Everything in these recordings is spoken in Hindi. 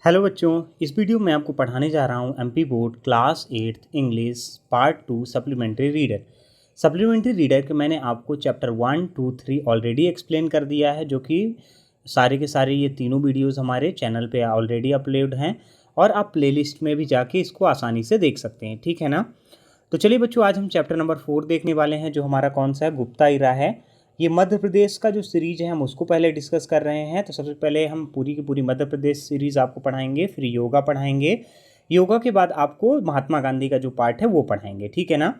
हेलो बच्चों, इस वीडियो में आपको पढ़ाने जा रहा हूँ MP board class 8 English part 2 supplementary reader. Supplementary reader के मैंने आपको चैप्टर 1, 2, 3 ऑलरेडी एक्सप्लेन कर दिया है, जो कि सारे के सारे ये तीनों वीडियोस हमारे चैनल पे ऑलरेडी अपलोड हैं और आप प्लेलिस्ट में भी जाके इसको आसानी से देख सकते हैं। ठीक है ना। तो चलिए बच्चों, आज हम चैप्टर नंबर 4 देखने वाले हैं, जो हमारा कौन सा है, गुप्ता इरा है। ये मध्य प्रदेश का जो सीरीज है हम उसको पहले डिस्कस कर रहे हैं। तो सबसे पहले हम पूरी की पूरी मध्य प्रदेश सीरीज आपको पढ़ाएंगे, फिर योगा पढ़ाएंगे। योगा के बाद आपको महात्मा गांधी का जो पार्ट है वो पढ़ाएंगे। ठीक है ना।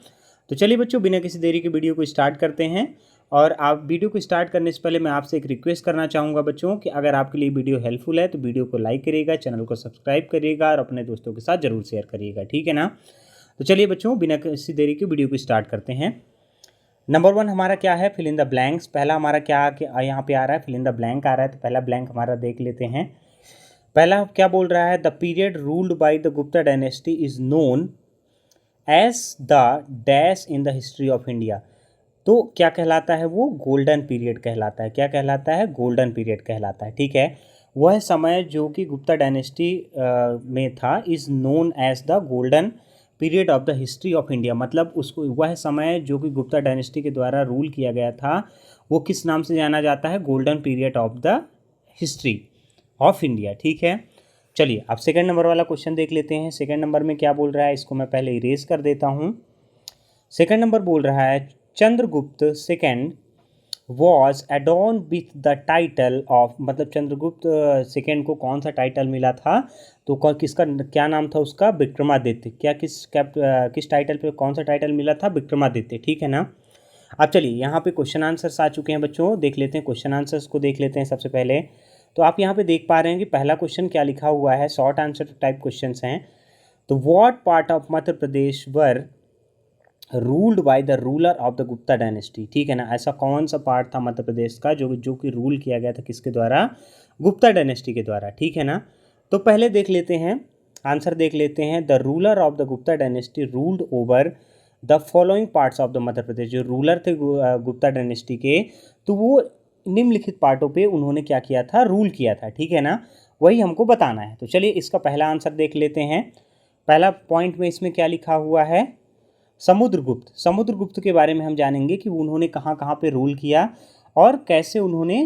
तो चलिए बच्चों, बिना किसी देरी के वीडियो को स्टार्ट करते हैं। और आप वीडियो को स्टार्ट करने से पहले मैं आपसे एक रिक्वेस्ट करना चाहूँगा बच्चों कि अगर आपके लिए वीडियो हेल्पफुल है तो वीडियो को लाइक करिएगा, चैनल को सब्सक्राइब करिएगा और अपने दोस्तों के साथ जरूर शेयर करिएगा। ठीक है ना। तो चलिए बच्चों, बिना किसी देरी के वीडियो को स्टार्ट करते हैं। नंबर 1 हमारा क्या है, फिल इन द ब्लैंक्स। पहला हमारा क्या यहाँ पे आ रहा है, फिल इन द ब्लैंक आ रहा है। तो पहला ब्लैंक हमारा देख लेते हैं। पहला क्या बोल रहा है, the period ruled by the Gupta dynasty is known as the dash in the history of India. तो क्या कहलाता है वो, गोल्डन पीरियड कहलाता है। क्या कहलाता है, गोल्डन पीरियड कहलाता है। ठीक है। वह समय जो कि गुप्ता डायनेस्टी में था is known as the golden period of the history of India. मतलब उसको वह समय जो कि गुप्ता डायनेस्टी के द्वारा रूल किया गया था वो किस नाम से जाना जाता है, golden period of the history of India. ठीक है। चलिए अब सेकंड नंबर वाला क्वेश्चन देख लेते हैं। सेकंड नंबर में क्या बोल रहा है, इसको मैं पहले इरेज कर देता हूँ। सेकंड नंबर बोल रहा है, Chandragupta second was एडॉर्न with the title of, मतलब चंद्रगुप्त सेकेंड को कौन सा टाइटल मिला था, तो किसका क्या नाम था उसका, विक्रमादित्य। क्या किस टाइटल पे कौन सा टाइटल मिला था, विक्रमादित्य। ठीक है ना। अब चलिए यहाँ पे क्वेश्चन आंसर्स आ चुके हैं बच्चों, देख लेते हैं क्वेश्चन आंसर्स को देख लेते हैं सबसे पहले। तो आप यहाँ पे देख पा रहे हैं कि पहला क्वेश्चन क्या लिखा हुआ है, शॉर्ट आंसर टाइप क्वेश्चन हैं। तो what part of Madhya Pradesh were ruled by the ruler of the Gupta dynasty. ठीक है ना। ऐसा कौन सा पार्ट था मध्य प्रदेश का जो कि रूल किया गया था किसके द्वारा, गुप्ता डायनेस्टी के द्वारा। ठीक है ना। तो पहले देख लेते हैं, आंसर देख लेते हैं। The ruler of the Gupta dynasty ruled over the following parts of the Madhya Pradesh. जो रूलर थे गुप्ता डायनेस्टी के, तो वो निम्नलिखित पार्टों पे उन्होंने क्या किया था, रूल किया था। ठीक है ना। वही हमको बताना है। तो चलिए इसका पहला आंसर देख लेते हैं। पहला पॉइंट में इसमें क्या लिखा हुआ है, समुद्रगुप्त। समुद्रगुप्त के बारे में हम जानेंगे कि उन्होंने कहाँ कहाँ पे रूल किया और कैसे उन्होंने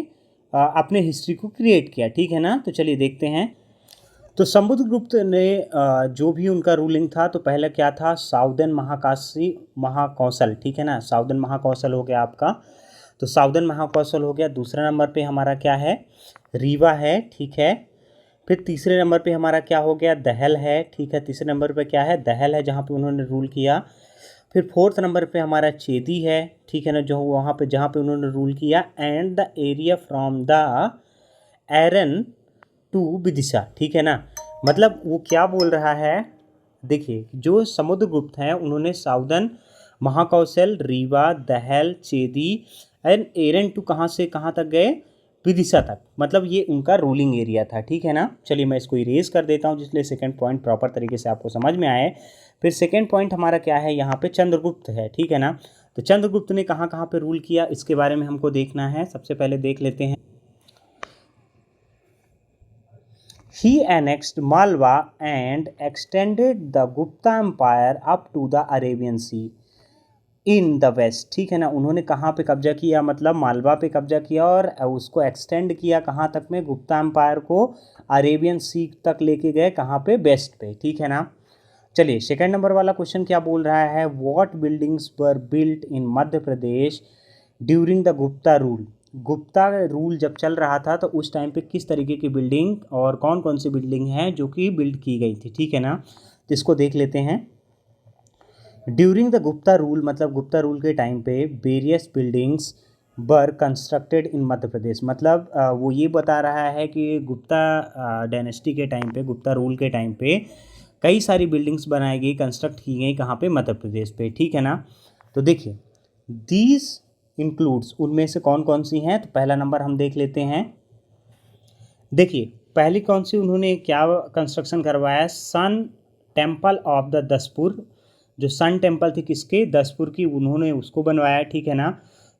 अपने हिस्ट्री को क्रिएट किया। ठीक है ना। तो चलिए देखते हैं। तो समुद्रगुप्त ने जो भी उनका रूलिंग था, तो पहले क्या था, साउदर्न महाकाशी महाकौशल। ठीक है ना। साउदर्न महाकौशल हो गया आपका, तो साउदर्न महाकौशल हो गया। दूसरा नंबर पे हमारा क्या है, रीवा है। ठीक है। फिर तीसरे नंबर पे हमारा क्या हो गया, दहल है। ठीक है। तीसरे नंबर पे क्या है, दहल है, जहाँ पे उन्होंने रूल किया। फिर फोर्थ नंबर पे हमारा चेदी है। ठीक है ना, जो वहाँ पे जहाँ पे उन्होंने रूल किया। And the area from the Eran to Vidisha. ठीक है ना। मतलब वो क्या बोल रहा है, देखिए जो समुद्रगुप्त हैं उन्होंने southern Mahakaushal, Rewa, Dahal, Chedi and Eran to कहाँ से कहाँ तक गए, विदिशा तक। मतलब ये उनका रूलिंग एरिया था। ठीक है ना। चलिए मैं इसको इरेज कर देता हूँ जिसलिए सेकंड पॉइंट प्रॉपर तरीके से आपको समझ में आए। फिर सेकंड पॉइंट हमारा क्या है, यहाँ पे चंद्रगुप्त है। ठीक है ना। तो चंद्रगुप्त ने कहाँ कहाँ पे रूल किया, इसके बारे में हमको देखना है। सबसे पहले देख लेते हैं। He annexed Malwa and extended the Gupta Empire up to the Arabian Sea in the west. ठीक है ना। उन्होंने कहाँ पे कब्जा किया, मतलब मालवा पे कब्जा किया और उसको एक्सटेंड किया कहाँ तक में, गुप्ता एम्पायर को अरेबियन सी तक लेके गए, कहाँ पे, वेस्ट पे। ठीक है ना। चलिए सेकंड नंबर वाला क्वेश्चन क्या बोल रहा है, what buildings were built in Madhya Pradesh during the Gupta rule. Gupta rule जब चल रहा था तो उस टाइम पे किस तरीके की बिल्डिंग और कौन कौन सी बिल्डिंग हैं जो कि बिल्ड की गई थी। ठीक है ना। तो इसको देख लेते हैं। ड्यूरिंग द गुप्ता रूल, मतलब गुप्ता रूल के टाइम पे various buildings were constructed in Madhya Pradesh. मतलब वो ये बता रहा है कि गुप्ता डायनेस्टी के टाइम पे, गुप्ता रूल के टाइम पे कई सारी बिल्डिंग्स बनाई गई, कंस्ट्रक्ट की गई, कहाँ पे, मध्य प्रदेश पे। ठीक है ना। तो देखिए दीज इंक्लूड्स, उनमें से कौन कौन सी हैं। तो पहला नंबर हम देख लेते हैं। देखिए पहली कौन सी उन्होंने क्या कंस्ट्रक्शन करवाया, sun temple of the Daspur. जो सन टेम्पल थी किसके, दसपुर की, उन्होंने उसको बनवाया। ठीक है ना।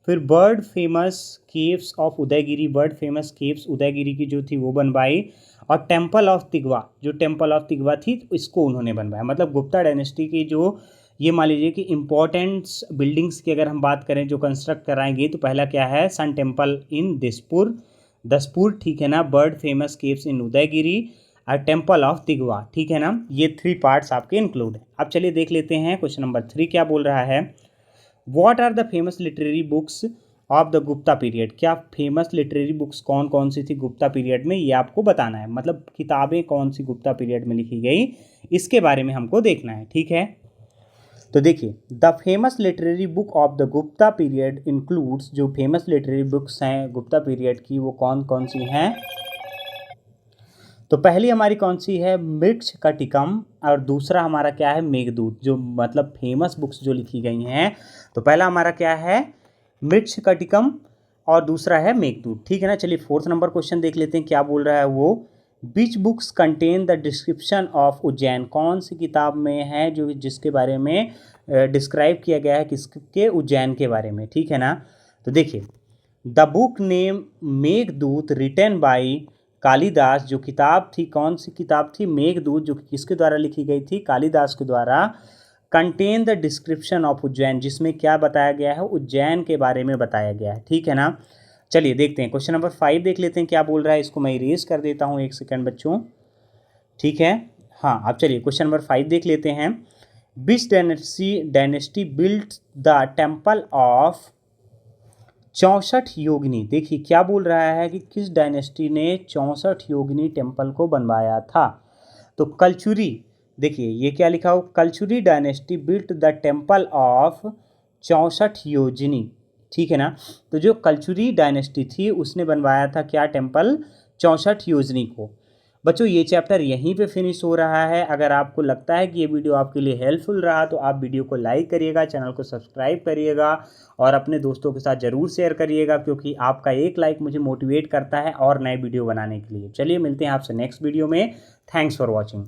फिर world famous caves of Udayagiri, world famous caves Udayagiri की जो थी वो बनवाई। और टेम्पल ऑफ तिगवा, जो टेम्पल ऑफ तिगवा थी इसको उन्होंने बनवाया। मतलब गुप्ता डायनेस्टी की जो ये मान लीजिए कि इम्पोर्टेंट्स बिल्डिंग्स की अगर हम बात करें जो कंस्ट्रक्ट कराएंगे, तो पहला क्या है, सन टेम्पल इन दसपुर, ठीक है ना, world famous caves in Udayagiri और टेम्पल ऑफ तिगवा, ठीक है ना। ये 3 पार्ट्स आपके इंक्लूड है। अब चलिए देख लेते हैं क्वेश्चन नंबर 3 क्या बोल रहा है। What are the famous literary books of the Gupta period. क्या फेमस लिटरेरी बुक्स कौन कौन सी थी गुप्ता पीरियड में, ये आपको बताना है। मतलब किताबें कौन सी गुप्ता पीरियड में लिखी गई, इसके बारे में हमको देखना है, ठीक है। तो देखिए, the famous literary book of the Gupta period includes, जो फेमस लिटरेरी बुक्स हैं गुप्ता पीरियड की वो कौन कौन सी हैं। तो पहली हमारी कौन सी है, मृच्छकटिकम, और दूसरा हमारा क्या है, मेघदूत। जो मतलब फेमस बुक्स जो लिखी गई हैं, तो पहला हमारा क्या है, मृच्छकटिकम, और दूसरा है मेघदूत, ठीक है ना। चलिए 4th नंबर क्वेश्चन देख लेते हैं क्या बोल रहा है वो। विच books contain the description of Ujjain. कौन सी किताब में है जो जिसके बारे में डिस्क्राइब किया गया है, किसके, उज्जैन के बारे में, ठीक है ना। तो देखिए, the book name Meghdoot written by Kalidas, जो किताब थी कौन सी किताब थी, मेघदूत, जो किसके द्वारा लिखी गई थी, कालिदास के द्वारा। Contain the description of Ujjain, जिसमें क्या बताया गया है, उज्जैन के बारे में बताया गया है, ठीक है ना। चलिए देखते हैं क्वेश्चन नंबर 5 देख लेते हैं क्या बोल रहा है। इसको मैं इरेज कर देता हूँ 1 सेकंड बच्चों, ठीक है। हाँ, अब चलिए क्वेश्चन नंबर 5 देख लेते हैं। विच dynasty built the temple of 64 योगिनी। देखिए क्या बोल रहा है कि किस डायनेस्टी ने 64 योगिनी टेम्पल को बनवाया था। तो कलचुरी, देखिए ये क्या लिखा हो, Kalachuri dynasty built the temple of 64 योगिनी, ठीक है ना। तो जो कलचुरी डायनेस्टी थी उसने बनवाया था क्या, टेम्पल 64 योगिनी को। बच्चों ये चैप्टर यहीं पे फिनिश हो रहा है। अगर आपको लगता है कि ये वीडियो आपके लिए हेल्पफुल रहा तो आप वीडियो को लाइक करिएगा, चैनल को सब्सक्राइब करिएगा और अपने दोस्तों के साथ ज़रूर शेयर करिएगा, क्योंकि आपका एक लाइक मुझे मोटिवेट करता है और नए वीडियो बनाने के लिए। चलिए मिलते हैं आपसे नेक्स्ट वीडियो में। Thanks for watching.